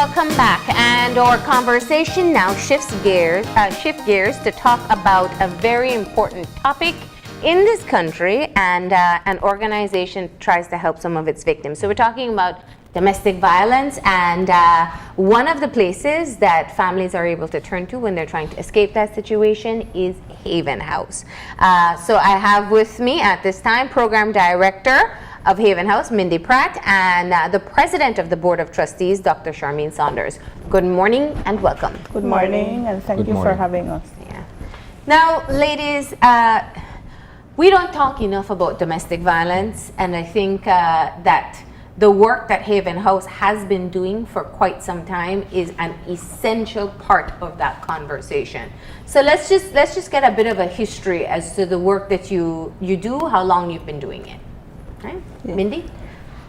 welcome back. And our conversation now shifts gears to talk about a very important topic in this country, and an organization tries to help some of its victims. So we're talking about domestic violence, and one of the places that families are able to turn to when they're trying to escape that situation is Haven House. So I have with me at this time Program Director of Haven House, Mindy Pratt, and the President of the Board of Trustees, Dr. Sharymayne Saunders. Good morning and welcome. Good morning, and thank you for having us. Yeah. Now, ladies, we don't talk enough about domestic violence, and I think that the work that Haven House has been doing for quite some time is an essential part of that conversation. So let's just get a bit of a history as to the work that you do, how long you've been doing it. Right? Yeah. Mindy?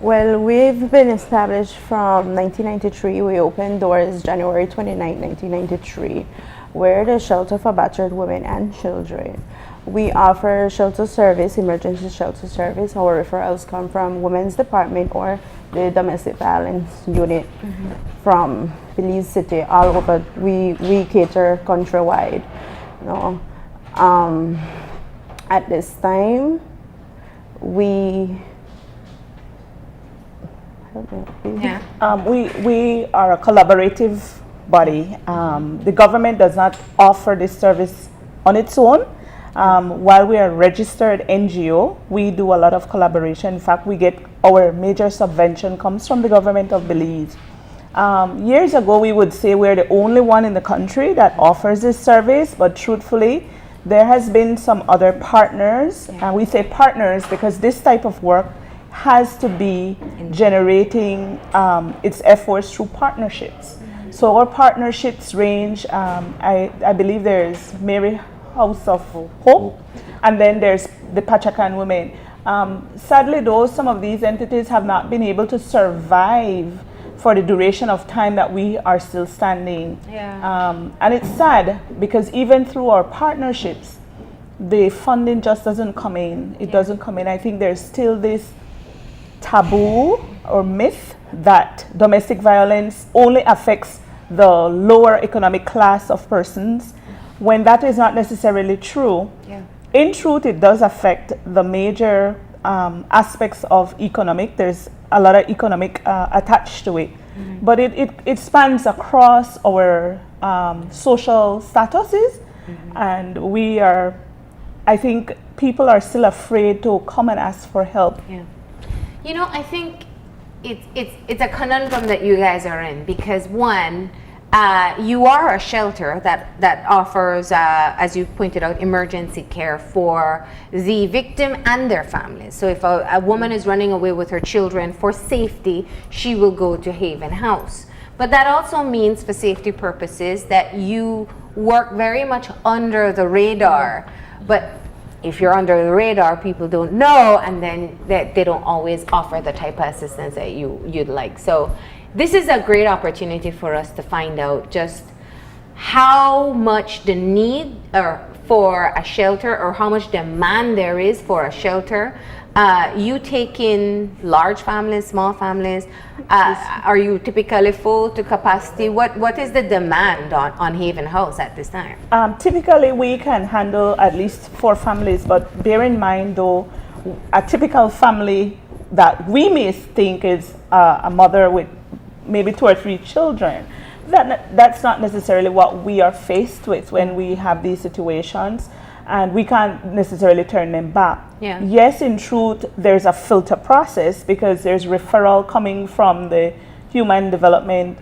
Well, we've been established from 1993. We opened doors January 29, 1993. We're the shelter for battered women and children. We offer shelter service, emergency shelter service. Our referrals come from Women's Department or the Domestic Violence Unit from Belize City, all over. We cater countrywide. You know. At this time, we are a collaborative body. The government does not offer this service on its own. While we are a registered NGO, we do a lot of collaboration. In fact, we get our major subvention comes from the government of Belize. Years ago, we would say we're the only one in the country that offers this service, but truthfully, there has been some other partners, and we say partners because this type of work has to be generating its efforts through partnerships. So our partnerships range, I believe there's Mary House of Hope, and then there's the Pachacan Women. Sadly though, some of these entities have not been able to survive for the duration of time that we are still standing. And it's sad because even through our partnerships, the funding just doesn't come in. It doesn't come in. I think there's still this taboo or myth that domestic violence only affects the lower economic class of persons, when that is not necessarily true. In truth, it does affect the major aspects of economic. There's a lot of economic attached to it, but it spans across our social statuses, and I think people are still afraid to come and ask for help. You know, I think it's a conundrum that you guys are in, because one, you are a shelter that offers, as you pointed out, emergency care for the victim and their families. So if a woman is running away with her children for safety, she will go to Haven House. But that also means, for safety purposes, that you work very much under the radar. But if you're under the radar, people don't know, and then they don't always offer the type of assistance that you'd like. So this is a great opportunity for us to find out just how much the need for a shelter, or how much demand there is for a shelter. You take in large families, small families. Are you typically full to capacity? What is the demand on Haven House at this time? Typically, we can handle at least 4 families, but bear in mind though, a typical family that we may think is a mother with maybe 2 or 3 children, that's not necessarily what we are faced with when we have these situations, and we can't necessarily turn them back. Yes, in truth, there's a filter process because there's referral coming from the Human Development,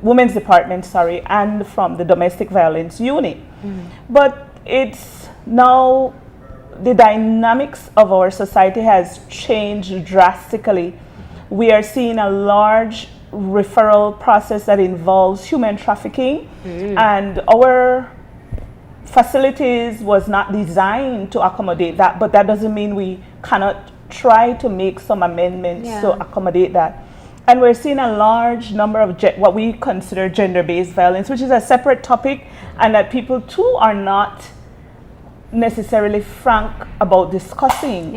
Women's Department, and from the Domestic Violence Unit. But it's now the dynamics of our society has changed drastically. We are seeing a large referral process that involves human trafficking, and our facilities was not designed to accommodate that, but that doesn't mean we cannot try to make some amendments to accommodate that. And we're seeing a large number of what we consider gender-based violence, which is a separate topic, and that people too are not necessarily frank about discussing.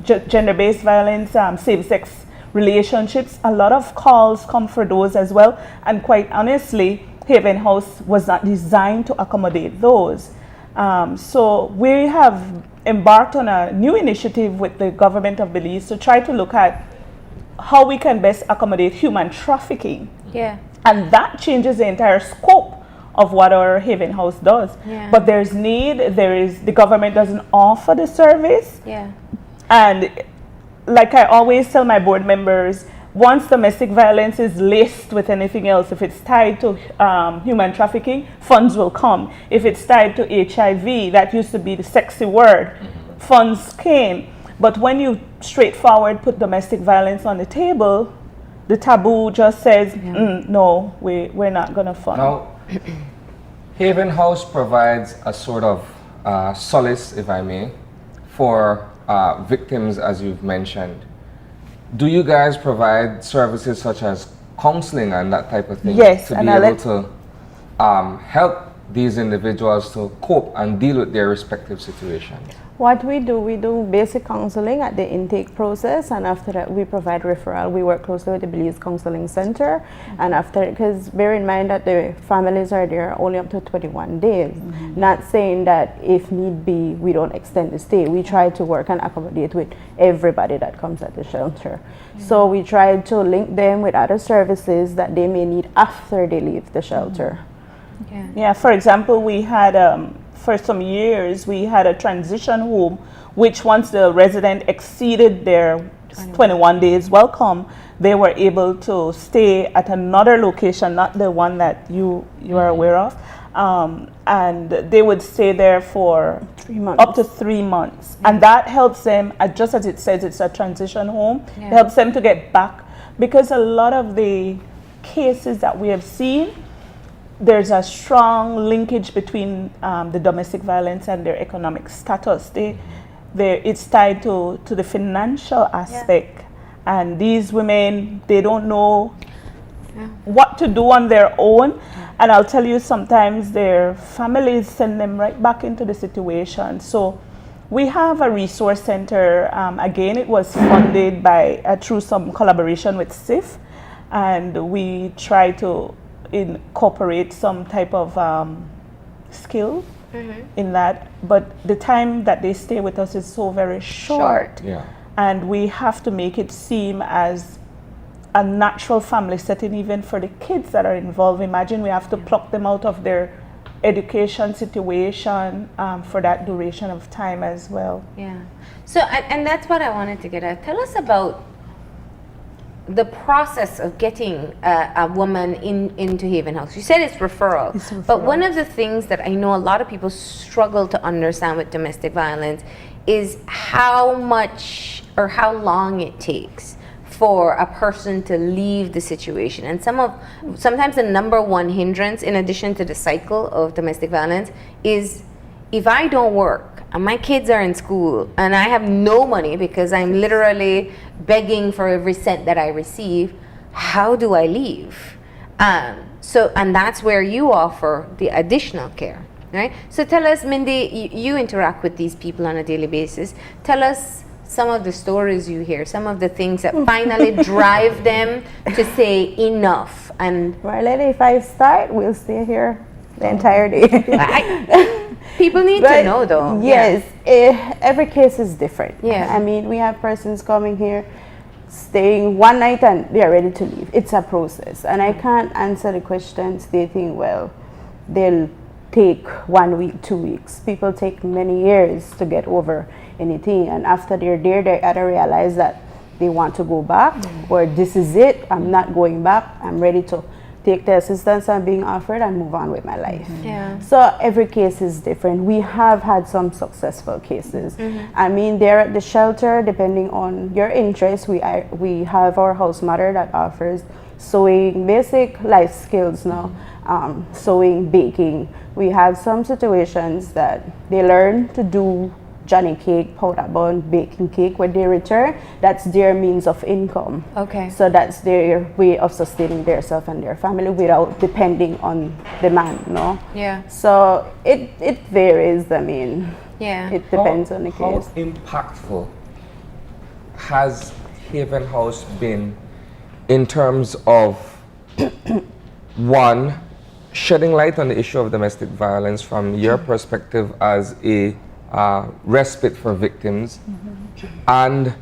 Gender-based violence, same-sex relationships. A lot of calls come for those as well. And quite honestly, Haven House was not designed to accommodate those. So we have embarked on a new initiative with the government of Belize to try to look at how we can best accommodate human trafficking. Yeah. And that changes the entire scope of what our Haven House does. Yeah. But there's need, the government doesn't offer the service. Yeah. And like I always tell my board members, once domestic violence is laced with anything else, if it's tied to human trafficking, funds will come. If it's tied to HIV, that used to be the sexy word, funds came. But when you straightforward put domestic violence on the table, the taboo just says, no, we're not going to fund. Now, Haven House provides a sort of solace, if I may, for victims, as you've mentioned. Do you guys provide services such as counseling and that type of thing? Yes, to be able to help these individuals to cope and deal with their respective situations? What we do basic counseling at the intake process, and after that we provide referral. We work closely with the Belize Counseling Center, and after, because bear in mind that the families are there only up to 21 days. Not saying that if need be we don't extend the stay. We try to work and accommodate with everybody that comes at the shelter. So we try to link them with other services that they may need after they leave the shelter. Yeah, for example, we had for some years, we had a transition home, which once the resident exceeded their 21 days welcome, they were able to stay at another location, not the one that you are aware of. And they would stay there for 3 months. up to 3 months. And that helps them, just as it says, it's a transition home, it helps them to get back. Because a lot of the cases that we have seen, there's a strong linkage between the domestic violence and their economic status. It's tied to the financial aspect. And these women, they don't know what to do on their own. And I'll tell you, sometimes their families send them right back into the situation. So we have a resource center. Again, it was funded through some collaboration with SIF. And we try to incorporate some type of skill in that, but the time that they stay with us is so very short. And we have to make it seem as a natural family setting, even for the kids that are involved. Imagine we have to pluck them out of their education situation for that duration of time as well. So and that's what I wanted to get at. Tell us about the process of getting a woman into Haven House. You said it's referral. But one of the things that I know a lot of people struggle to understand with domestic violence is how much or how long it takes for a person to leave the situation. And sometimes the number one hindrance, in addition to the cycle of domestic violence, is if I don't work and my kids are in school and I have no money because I'm literally begging for every cent that I receive, how do I leave? And that's where you offer the additional care, right? So tell us, Mindy, you interact with these people on a daily basis. Tell us some of the stories you hear, some of the things that finally drive them to say enough. And Marlene, if I start, we'll stay here the entire day. People need to know, though. Yes, every case is different. I mean, we have persons coming here, staying one night, and they are ready to leave. It's a process, and I can't answer the question stating, well, they'll take 1 week, 2 weeks. People take many years to get over anything, and after they're there, they either realize that they want to go back, or this is it, I'm not going back, I'm ready to take the assistance I'm being offered and move on with my life. So every case is different. We have had some successful cases. I mean, there at the shelter, depending on your interest, we have our house mother that offers sewing, basic life skills now, sewing, baking. We have some situations that they learn to do Johnny cake, powder bun, baking cake. When they return, that's their means of income. So that's their way of sustaining themselves and their family without depending on the man, no? So it varies. I mean, it depends on the case. How impactful has Haven House been in terms of, one, shedding light on the issue of domestic violence from your perspective as a respite for victims, and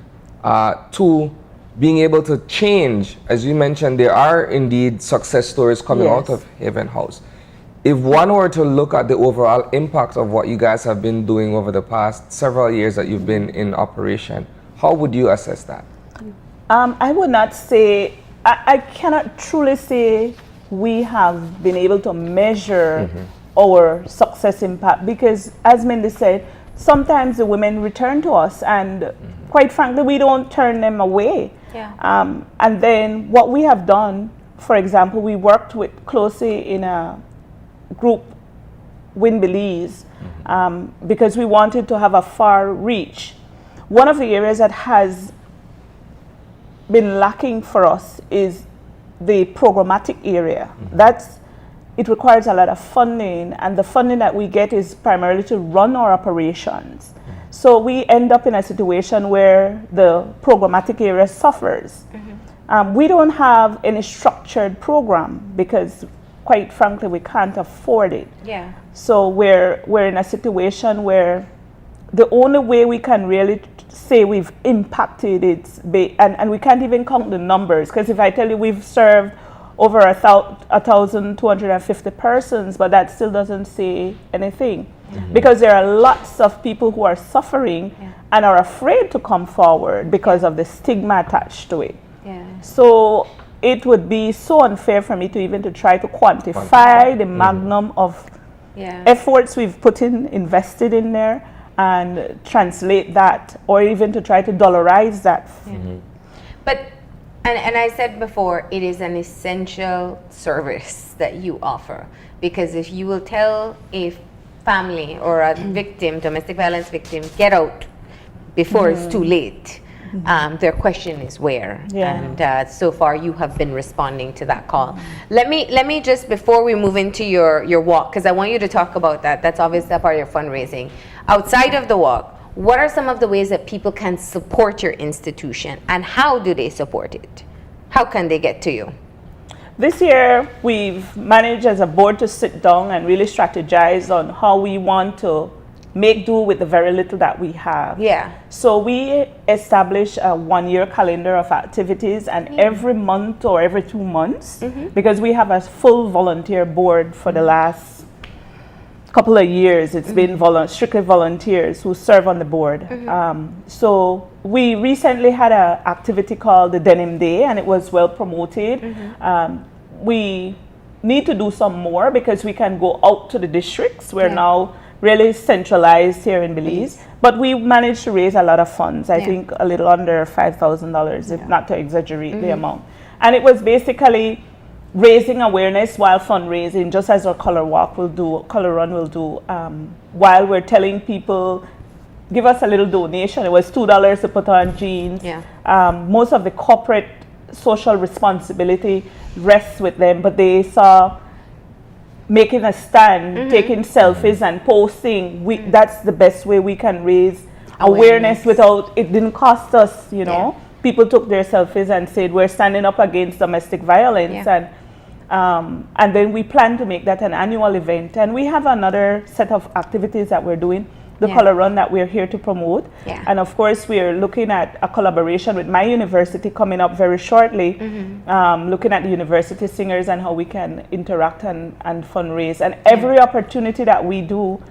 two, being able to change, as you mentioned, there are indeed success stories coming out of Haven House. If one were to look at the overall impact of what you guys have been doing over the past several years that you've been in operation, how would you assess that? I would not say, I cannot truly say we have been able to measure our success impact, because as Mindy said, sometimes the women return to us and quite frankly, we don't turn them away. And then what we have done, for example, we worked with closely in a group in Belize because we wanted to have a far reach. One of the areas that has been lacking for us is the programmatic area. It requires a lot of funding, and the funding that we get is primarily to run our operations. So we end up in a situation where the programmatic area suffers. We don't have any structured program because, quite frankly, we can't afford it. So we're in a situation where the only way we can really say we've impacted it, and we can't even count the numbers, because if I tell you we've served over 1,250 persons, but that still doesn't say anything. Because there are lots of people who are suffering and are afraid to come forward because of the stigma attached to it. So it would be so unfair for me to even to try to quantify the magnum of efforts we've invested in there and translate that, or even to try to dollarize that. But and I said before, it is an essential service that you offer, because if you will tell a family or a victim, domestic violence victim, get out before it's too late, their question is where. And so far you have been responding to that call. Let me just, before we move into your walk, because I want you to talk about that. That's obviously a part of your fundraising. Outside of the walk, what are some of the ways that people can support your institution, and how do they support it? How can they get to you? This year, we've managed as a board to sit down and really strategize on how we want to make do with the very little that we have. So we establish a one-year calendar of activities, and every month or every 2 months, because we have a full volunteer board for the last couple of years, it's been strictly volunteers who serve on the board. So we recently had an activity called the Denim Day, and it was well promoted. We need to do some more because we can go out to the districts. We're now really centralized here in Belize, but we managed to raise a lot of funds. I think a little under $5,000, if not to exaggerate the amount. And it was basically raising awareness while fundraising, just as our color run will do, while we're telling people, give us a little donation. It was $2 to put on jeans. Most of the corporate social responsibility rests with them, but they saw making a stand, taking selfies and posting. That's the best way we can raise awareness without, it didn't cost us, you know. People took their selfies and said, we're standing up against domestic violence. And then we plan to make that an annual event. And we have another set of activities that we're doing, the color run that we're here to promote. And of course, we're looking at a collaboration with my university coming up very shortly, looking at the university singers and how we can interact and fundraise. And every opportunity that we do,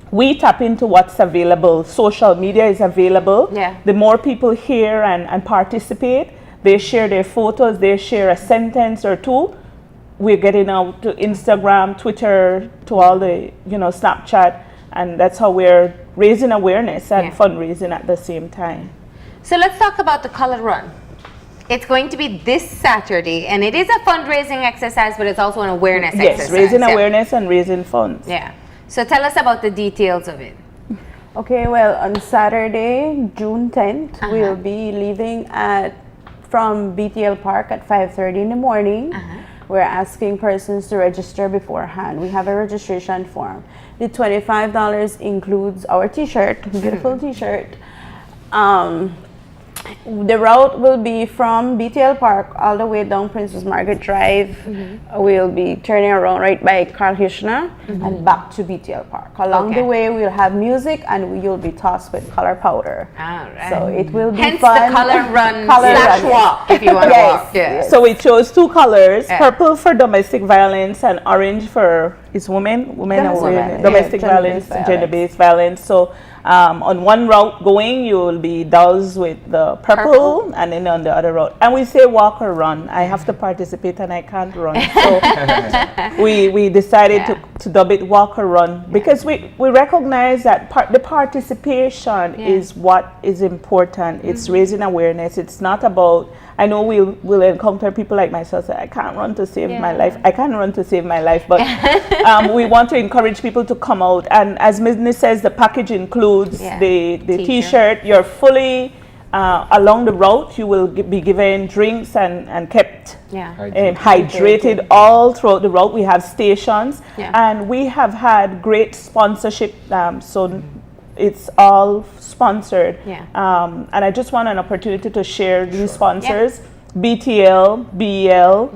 we tap into what's available. Social media is available. The more people hear and participate, they share their photos, they share a sentence or two, we're getting out to Instagram, Twitter, to all the, Snapchat, and that's how we're raising awareness and fundraising at the same time. So let's talk about the color run. It's going to be this Saturday, and it is a fundraising exercise, but it's also an awareness exercise. Yes, raising awareness and raising funds. So tell us about the details of it. Okay, well, on Saturday, June 10th, we'll be leaving from BTL Park at 5:30 in the morning. We're asking persons to register beforehand. We have a registration form. The $25 includes our t-shirt, beautiful t-shirt, The route will be from BTL Park all the way down Princess Margaret Drive. We'll be turning around right by Carl Hirschner and back to BTL Park. Along the way, we'll have music and you'll be tossed with color powder. All right. So it will be Hence fun. the color run Color slash run. walk if you want to walk. Yeah. So we chose 2 colors, Yeah. purple for domestic violence and orange for women Domestic domestic violence. violence, Gender-based gender-based violence. So on one route going, you will be doused with the purple, and then on the other route. And we say walk or run. I have to participate and I can't run. So we decided to dub it walk or run because we recognize that the participation is what is important. It's raising awareness. It's not about, I know we'll encounter people like myself say, I can't run to save my life. I can't run to save my life. But we want to encourage people to come out. And as Ms. Nis says, the package includes the t-shirt. You're fully along the route. You will be given drinks and kept hydrated all throughout the route. We have stations. And we have had great sponsorship. So it's all sponsored. And I just want an opportunity to share these sponsors. BTL, BEL,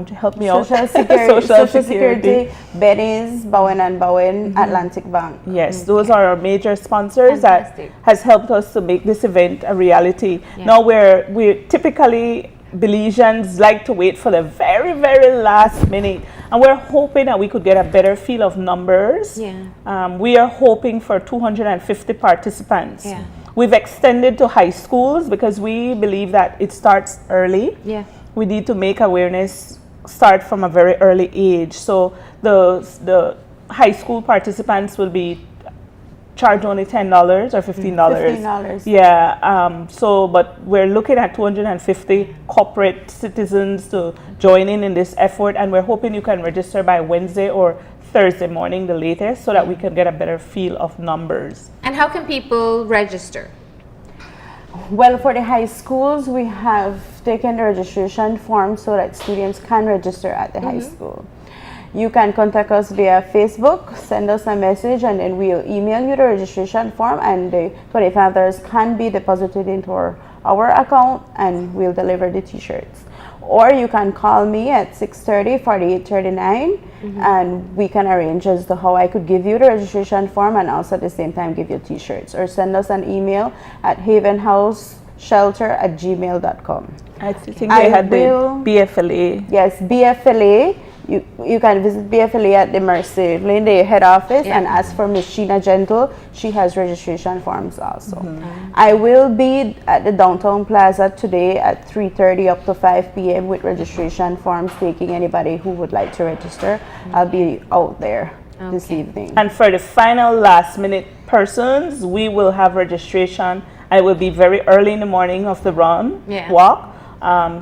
to help me out. Social Security, Belize, Bowen and Bowen, Atlantic Bank. Yes, those are our major sponsors that has helped us to make this event a reality. Now we're typically Belizeans like to wait for the very, very last minute. And we're hoping that we could get a better feel of numbers. We are hoping for 250 participants. We've extended to high schools because we believe that it starts early. We need to make awareness start from a very early age. So the high school participants will be charged only $10 or $15. $15. So, but we're looking at 250 corporate citizens to join in this effort, and we're hoping you can register by Wednesday or Thursday morning, the latest, so that we can get a better feel of numbers. And how can people register? Well, for the high schools, we have taken the registration form so that students can register at the high school. You can contact us via Facebook, send us a message, and then we'll email you the registration form, and the $25 can be deposited into our account, and we'll deliver the t-shirts. Or you can call me at 630-4839, and we can arrange as to how I could give you the registration form and also at the same time give you t-shirts. Or send us an email at havenhouseshelter@gmail.com. I think they had the BFLA. Yes, BFLA. You can visit BFLA at the Mercy Lane, the head office, and ask for Miss Sheena Gentle. She has registration forms also. I will be at the Downtown Plaza today at 3:30 up to 5 p.m. with registration forms, taking anybody who would like to register. I'll be out there this evening. And for the final last minute persons, we will have registration. It will be very early in the morning of the walk.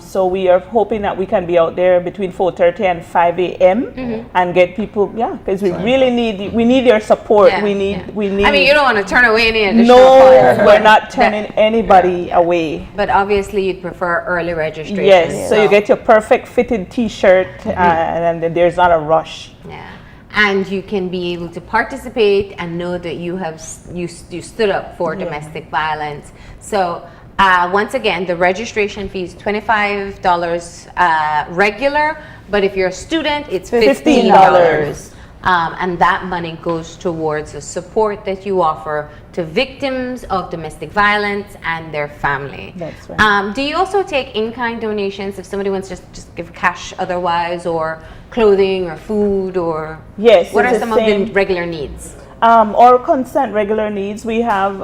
So we are hoping that we can be out there between 4:30 and 5 a.m. And get people, because we really need your support. We need. I mean, you don't want to turn away any additional No, we're not turning anybody away. But obviously, you'd prefer early registration. Yes, so you get your perfect fitted T-shirt, and then there's not a rush. And you can be able to participate and know that you stood up for domestic violence. So. Once again, the registration fee is $25 regular, but if you're a student, it's $15. And that money goes towards the support that you offer to victims of domestic violence and their family. That's right. Do you also take in-kind donations if somebody wants to just give cash otherwise, or clothing or food, or what are some of the regular needs? Or constant regular needs, we have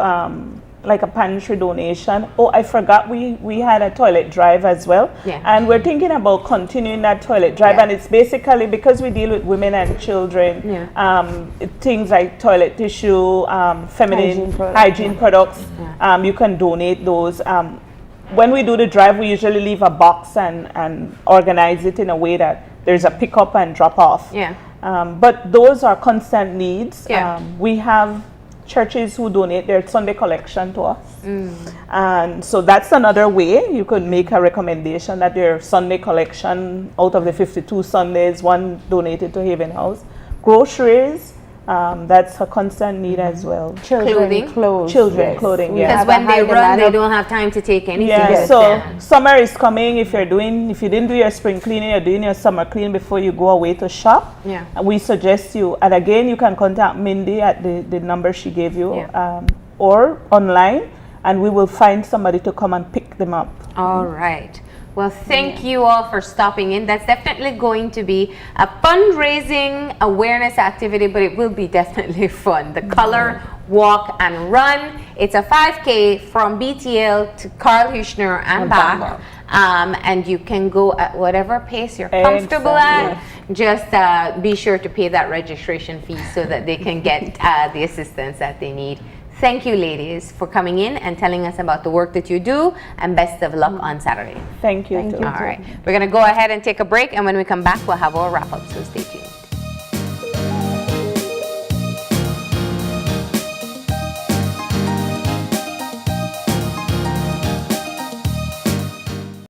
like a pantry donation. Oh, I forgot we had a toilet drive as well. And we're thinking about continuing that toilet drive. And it's basically because we deal with women and children, things like toilet tissue, feminine hygiene products, you can donate those. When we do the drive, we usually leave a box and organize it in a way that there's a pick up and drop off. But those are constant needs. We have churches who donate their Sunday collection to us. And so that's another way you could make a recommendation that their Sunday collection, out of the 52 Sundays, one donated to Haven House. Groceries, That's a constant need as well. Clothing. Clothes. Children, yes. clothing, We yeah. Because have a when they high run, demand they of- don't have time to take anything. Yeah, with so them. summer is coming. If you didn't do your spring cleaning, you're doing your summer clean before you go away to shop. Yeah. We suggest you, and again, you can contact Mindy at the number she gave you, Yeah. or online, and we will find somebody to come and pick them up. All right. Well, thank you all for stopping in. That's definitely going to be a fundraising awareness activity, but it will be definitely fun. The color, walk, and run. It's a 5K from BTL to Carl Huchner and back. And you can go at whatever pace you're comfortable at. Just be sure to pay that registration fee so that they can get the assistance that they need. Thank you, ladies, for coming in and telling us about the work that you do, and best of luck on Saturday. Thank you. Thank too. you. All right. We're going to go ahead and take a break, and when we come back, we'll have our wrap up, so stay tuned.